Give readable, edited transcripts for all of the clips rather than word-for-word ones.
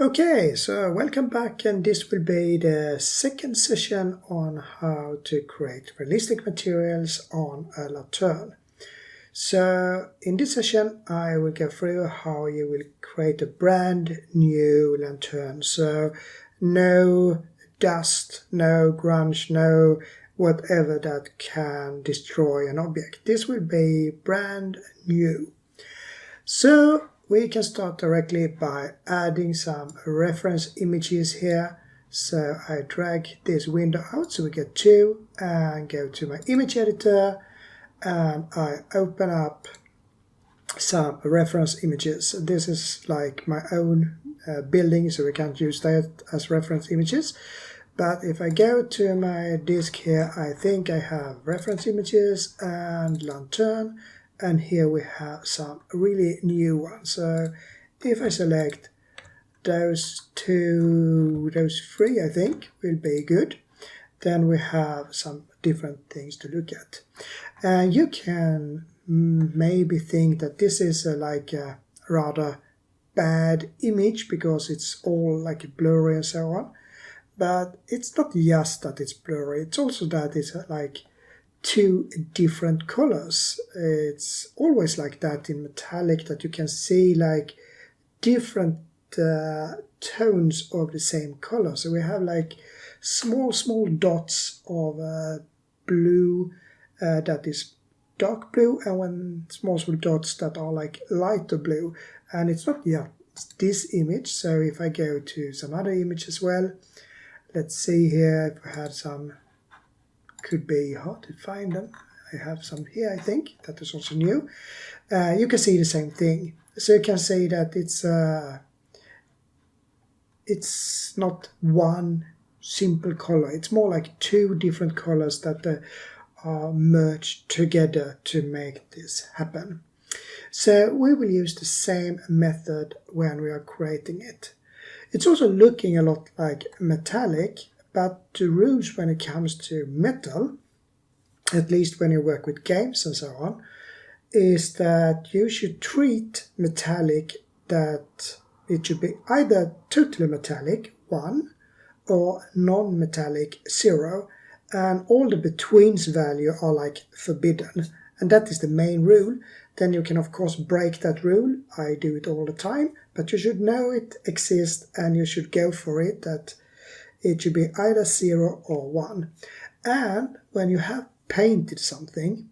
Okay, so welcome back, and this will be the second session on how to create realistic materials on a lantern. So in this session I will go through how you will create a brand new lantern. So no dust, no grunge, no whatever that can destroy an object. This will be brand new. So we can start directly by adding some reference images here. So I drag this window out so we get two and go to my image editor, and I open up some reference images. This is like my own building, so we can't use that as reference images. But if I go to my disk here, I think I have reference images and lantern. And here we have some really new ones. So if I select those three, I think will be good. Then we have some different things to look at. And you can maybe think that this is like a rather bad image because it's all like blurry and so on. But it's not just that it's blurry, it's also that it's like two different colors. It's always like that in metallic, that you can see like different tones of the same color. So we have like small dots of blue that is dark blue, and one small dots that are like lighter blue. And it's not it's this image. So if I go to some other image as well, let's see here if we had some. Could be hard to find them. I have some here, I think. That is also new. You can see the same thing. So you can see that it's not one simple color. It's more like two different colors that are merged together to make this happen. So we will use the same method when we are creating it. It's also looking a lot like metallic, but the rules when it comes to metal, at least when you work with games and so on, is that you should treat metallic that it should be either totally metallic, 1, or non-metallic, 0, and all the betweens value are like forbidden. And that is the main rule. Then you can of course break that rule. I do it all the time, but you should know it exists and you should go for it, that it should be either 0 or 1. And when you have painted something,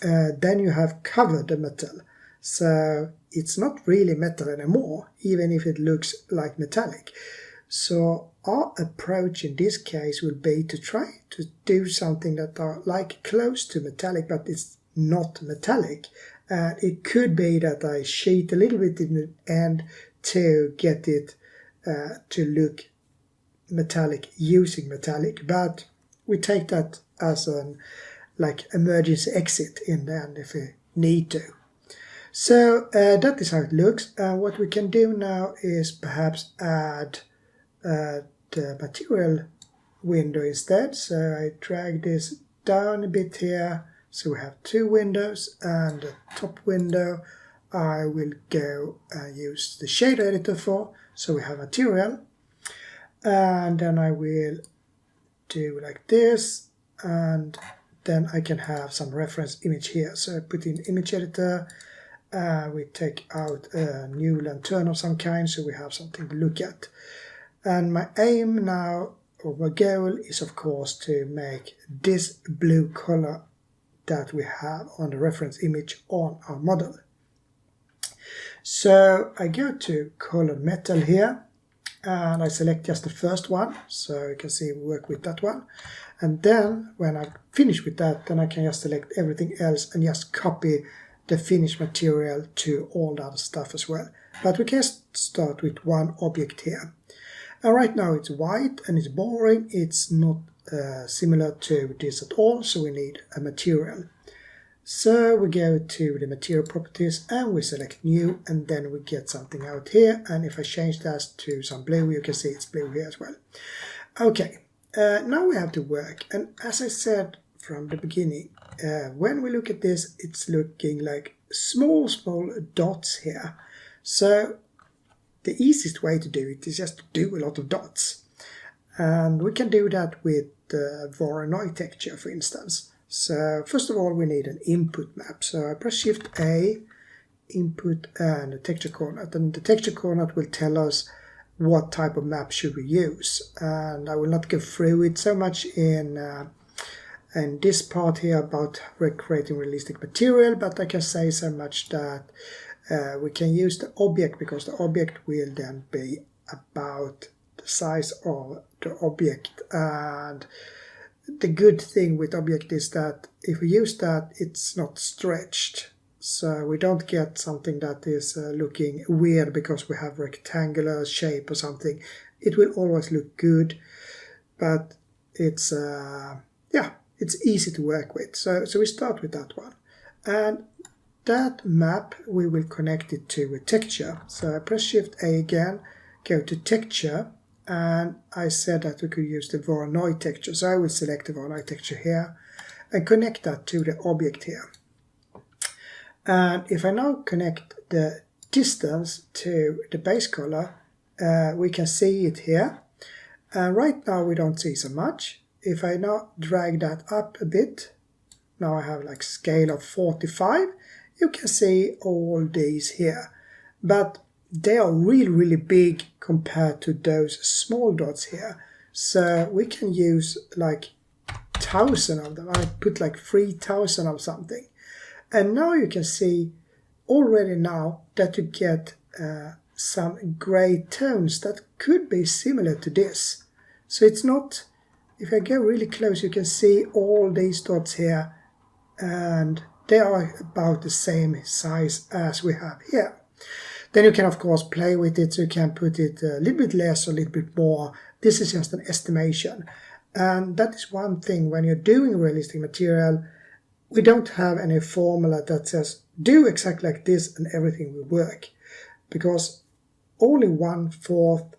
then you have covered the metal. So it's not really metal anymore, even if it looks like metallic. So our approach in this case will be to try to do something that are like close to metallic, but it's not metallic. And it could be that I cheat a little bit in the end to get it to look metallic using metallic, but we take that as an like emergency exit in the end if we need to. So that is how it looks. What we can do now is perhaps add the material window instead. So I drag this down a bit here, so we have two windows, and the top window I will go and use the shader editor for. So we have material, and then I will do like this, and then I can have some reference image here. So I put in image editor, we take out a new lantern of some kind, so we have something to look at. And my aim now, or my goal, is of course to make this blue color that we have on the reference image on our model. So I go to color metal here, and I select just the first one, so you can see we work with that one. And then when I finish with that, then I can just select everything else and just copy the finished material to all the other stuff as well. But we can start with one object here. And right now it's white and it's boring. It's not similar to this at all, so we need a material. So we go to the material properties and we select new, and then we get something out here. And if I change that to some blue, you can see it's blue here as well. Okay, now we have to work. And as I said from the beginning, when we look at this, it's looking like small dots here. So the easiest way to do it is just to do a lot of dots. And we can do that with the Voronoi texture, for instance. So first of all, we need an input map. So I press Shift A, input and a texture coordinate. And the texture coordinate will tell us what type of map should we use. And I will not go through it so much in this part here about recreating realistic material, but I can say so much that we can use the object, because the object will then be about the size of the object. And the good thing with object is that if we use that, it's not stretched. So we don't get something that is looking weird because we have rectangular shape or something. It will always look good, but it's it's easy to work with. So we start with that one. And that map, we will connect it to a texture. So I press Shift A again, go to texture, and I said that we could use the Voronoi texture. So I will select the Voronoi texture here and connect that to the object here. And if I now connect the distance to the base color, we can see it here. And right now we don't see so much. If I now drag that up a bit, now I have like scale of 45, you can see all these here. But they are really, really big compared to those small dots here. So we can use like 1,000 of them. I put like 3,000 of something. And now you can see already now that you get some gray tones that could be similar to this. So it's not, if I go really close, you can see all these dots here, and they are about the same size as we have here. Then you can of course play with it, so you can put it a little bit less or a little bit more. This is just an estimation. And that is one thing when you're doing realistic material. We don't have any formula that says do exactly like this and everything will work, because only 1/4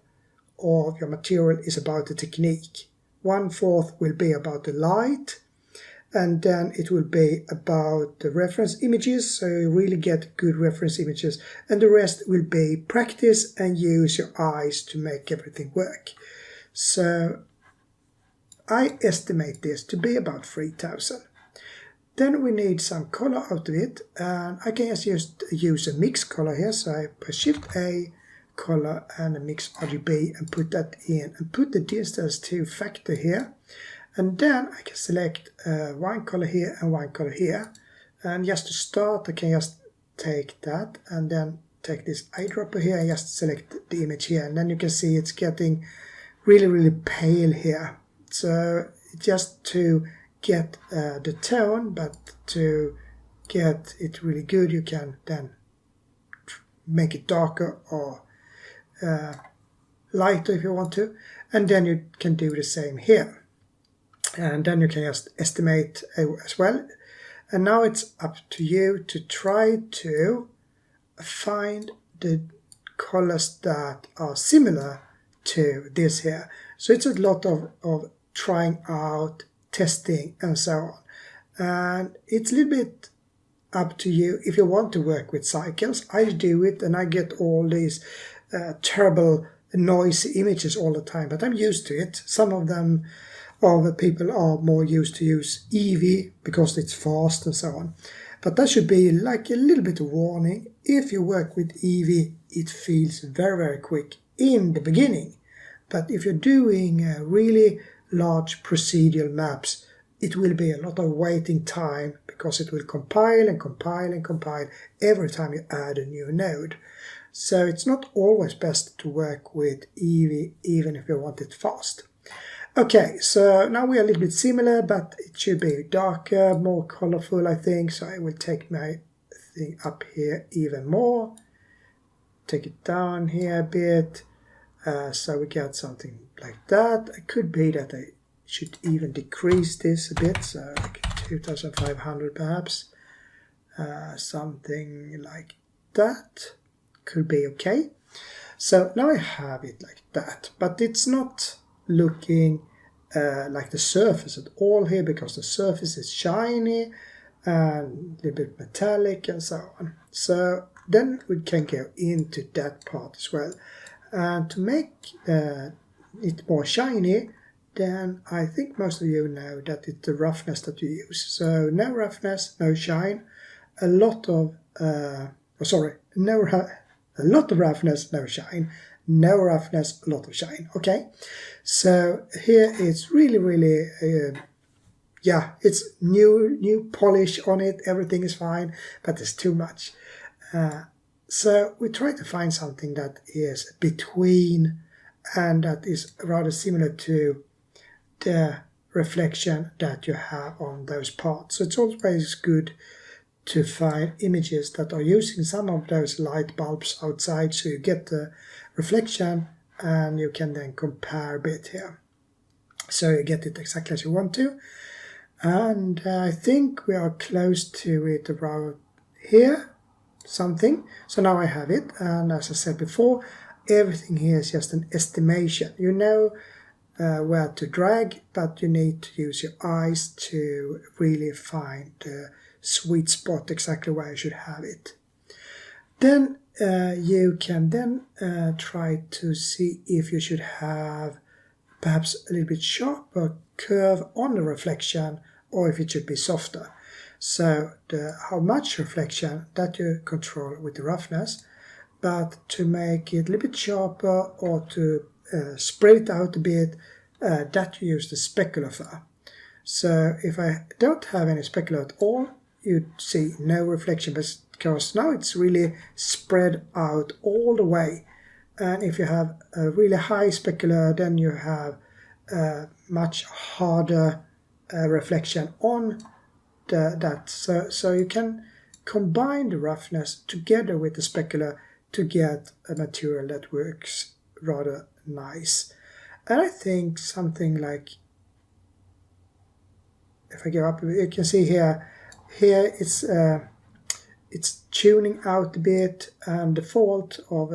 of your material is about the technique. 1/4 will be about the light, and then it will be about the reference images, so you really get good reference images, and the rest will be practice and use your eyes to make everything work. So I estimate this to be about 3,000. Then we need some color out of it, and I can just use a mix color here. So I press Shift A, color, and a mix RGB, and put that in, and put the distance to factor here. And then I can select one color here and one color here. And just to start, I can just take that and then take this eyedropper here and just select the image here. And then you can see it's getting really, really pale here. So just to get the tone, but to get it really good, you can then make it darker or lighter if you want to, and then you can do the same here, and then you can just estimate as well. And now it's up to you to try to find the colors that are similar to this here. So it's a lot of trying out, testing, and so on. And it's a little bit up to you if you want to work with cycles. I do it and I get all these terrible noisy images all the time, but I'm used to it. Some of them, other people are more used to use Eevee because it's fast and so on. But that should be like a little bit of warning. If you work with Eevee, it feels very, very quick in the beginning. But if you're doing really large procedural maps, it will be a lot of waiting time because it will compile and compile and compile every time you add a new node. So it's not always best to work with Eevee even if you want it fast. Okay, so now we are a little bit similar, but it should be darker, more colorful, I think. So I will take my thing up here even more, take it down here a bit, so we get something like that. It could be that I should even decrease this a bit, so like 2,500 perhaps, something like that could be okay. So now I have it like that, but it's not looking like the surface at all here, because the surface is shiny and a little bit metallic and so on. So then we can go into that part as well. And to make it more shiny, then I think most of you know that it's the roughness that you use. So no roughness, no shine. A lot of roughness, no shine. No roughness, a lot of shine. Okay, so here it's really it's new polish on it. Everything is fine, but it's too much. So we try to find something that is between and that is rather similar to the reflection that you have on those parts. So it's always good to find images that are using some of those light bulbs outside, so you get the reflection and you can then compare a bit here. So you get it exactly as you want to. And I think we are close to it around here, something. So now I have it, and as I said before, everything here is just an estimation. You know where to drag, but you need to use your eyes to really find the sweet spot, exactly where you should have it. Then you can then try to see if you should have perhaps a little bit sharper curve on the reflection, or if it should be softer. So how much reflection, that you control with the roughness, but to make it a little bit sharper or to spread it out a bit, that you use the specular for. So if I don't have any specular at all, you'd see no reflection, because now it's really spread out all the way. And if you have a really high specular, then you have much harder reflection on that. So you can combine the roughness together with the specular to get a material that works rather nice. And I think something like, if I go up, you can see here it's tuning out a bit, and the default of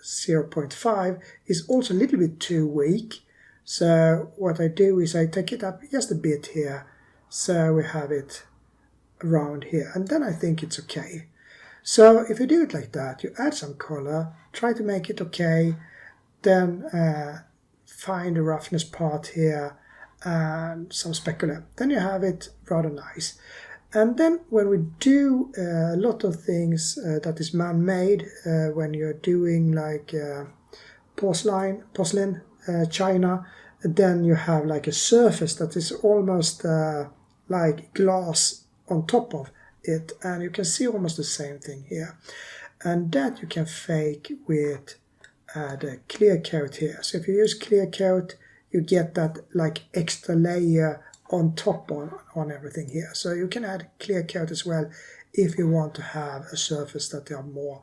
0.5 is also a little bit too weak. So what I do is I take it up just a bit here, so we have it around here, and then I think it's okay. So if you do it like that, you add some color, try to make it okay, then find the roughness part here and some specular. Then you have it rather nice. And then when we do a lot of things that is man-made, when you're doing like porcelain, china, then you have like a surface that is almost like glass on top of it, and you can see almost the same thing here. And that you can fake with the clear coat here. So if you use clear coat, you get that like extra layer on top on everything here. So you can add clear coat as well if you want to have a surface that are more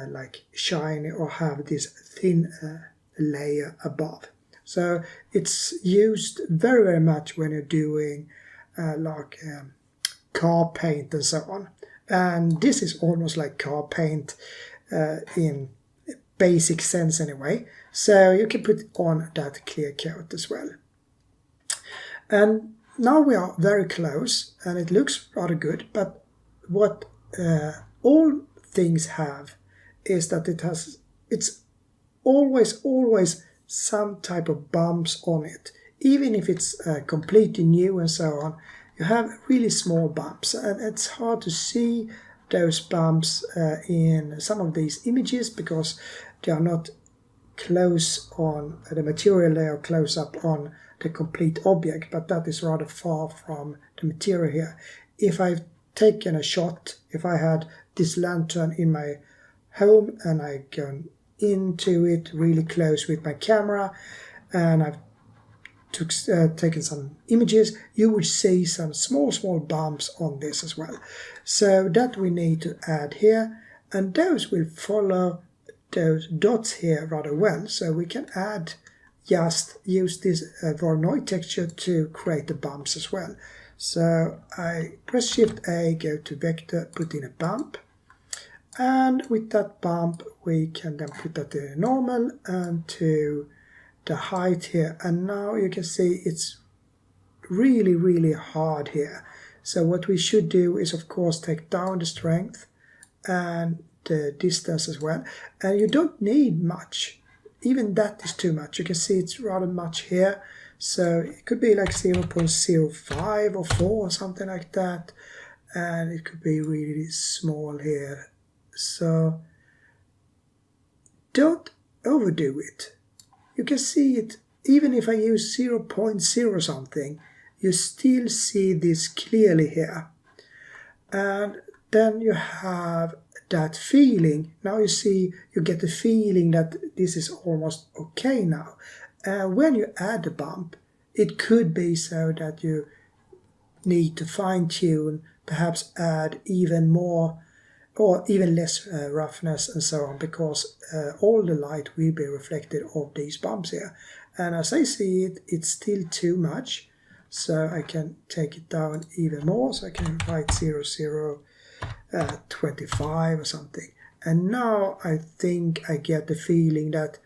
like shiny or have this thin layer above. So it's used very much when you're doing like car paint and so on. And this is almost like car paint in basic sense anyway. So you can put on that clear coat as well. And now we are very close and it looks rather good, but what all things have is that it's always some type of bumps on it. Even if it's completely new and so on, you have really small bumps, and it's hard to see those bumps in some of these images because they are not close on the material, they are close up on the complete object, but that is rather far from the material here. If I've taken a shot, if I had this lantern in my home and I go into it really close with my camera and I've taken some images, you would see some small bumps on this as well. So that we need to add here, and those will follow those dots here rather well. So we can just use this Voronoi texture to create the bumps as well. So I press Shift A, go to Vector, put in a bump, and with that bump we can then put that in normal and to the height here, and now you can see it's really hard here. So what we should do is of course take down the strength and the distance as well. And you don't need much. Even that is too much. You can see it's rather much here. So it could be like 0.05 or 4 or something like that. And it could be really small here. So don't overdo it. You can see it, even if I use 0.0 something, you still see this clearly here. And then you have that feeling. Now you see, you get the feeling that this is almost okay now. When you add a bump, it could be so that you need to fine tune, perhaps add even more or even less roughness and so on, because all the light will be reflected off these bumps here. And as I see it, it's still too much, so I can take it down even more. So I can write 0.025 or something. And now I think I get the feeling that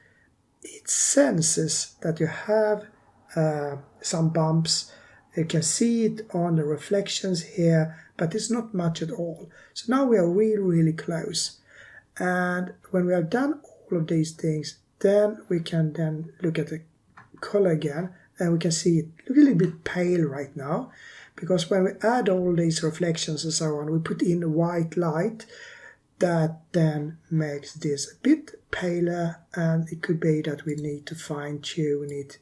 it senses that you have some bumps. You can see it on the reflections here, but it's not much at all. So now we are really close. And when we have done all of these things, then we can then look at the color again, and we can see it look a little bit pale right now, because when we add all these reflections and so on, we put in a white light that then makes this a bit paler, and it could be that we need to fine tune it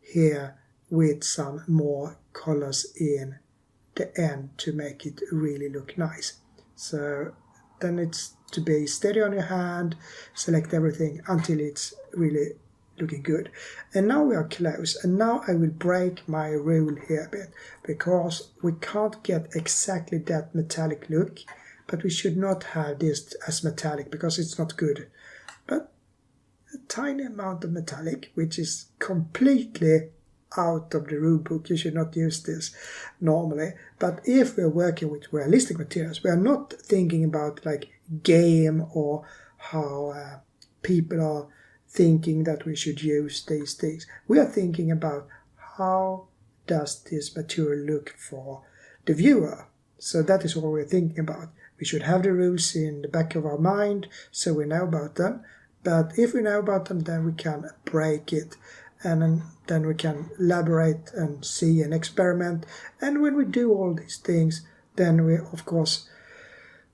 here with some more colors in the end to make it really look nice. So then it's to be steady on your hand, select everything until it's really looking good. And now we are close, and now I will break my rule here a bit, because we can't get exactly that metallic look, but we should not have this as metallic because it's not good. But a tiny amount of metallic, which is completely out of the rule book. You should not use this normally. But if we're working with realistic materials, we are not thinking about like game or how people are thinking that we should use these things. We are thinking about how does this material look for the viewer. So that is what we're thinking about. We should have the rules in the back of our mind so we know about them. But if we know about them, then we can break it, and then we can elaborate and see and experiment. And when we do all these things, then we of course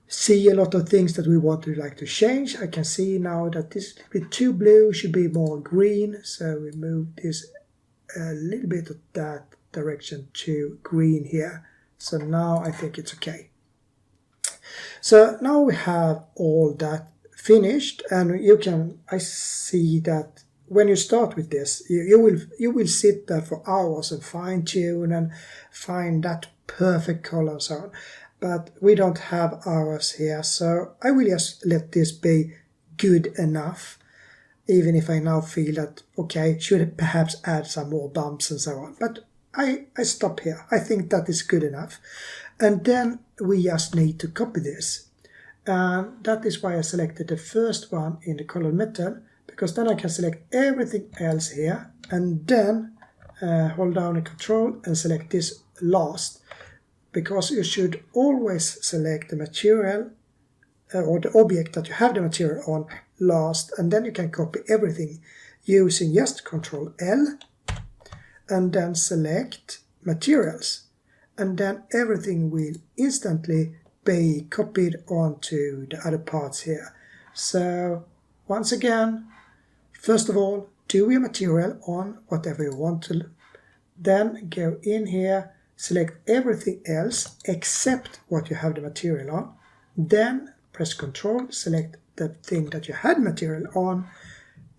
see a lot of things that we want to like to change. I can see now that this is a bit too blue, should be more green, so we move this a little bit of that direction to green here. So now I think it's okay. So now we have all that finished, and I see that when you start with this, you will sit there for hours and fine tune and find that perfect color and so on. But we don't have hours here, so I will just let this be good enough, even if I now feel that, okay, should perhaps add some more bumps and so on. But I stop here. I think that is good enough. And then we just need to copy this. And that is why I selected the first one in the colored metal, because then I can select everything else here, and then hold down the Control and select this last, because you should always select the material or the object that you have the material on last, and then you can copy everything using just Control L and then select materials, and then everything will instantly be copied onto the other parts here. So once again, first of all, do your material on whatever you want to, then go in here, select everything else except what you have the material on, then press Control, select the thing that you had material on,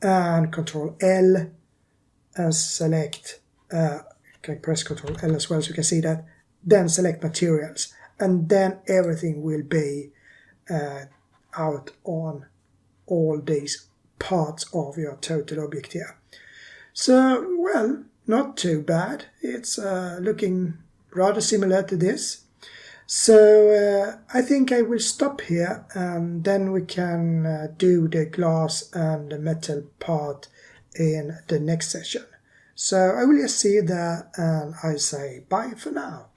and Control L and select, can press Control L as well so you can see that, then select materials, and then everything will be out on all these parts of your total object here. So, well, not too bad. It's looking rather similar to this. So I think I will stop here, and then we can do the glass and the metal part in the next session. So I will just see you there, and I say bye for now.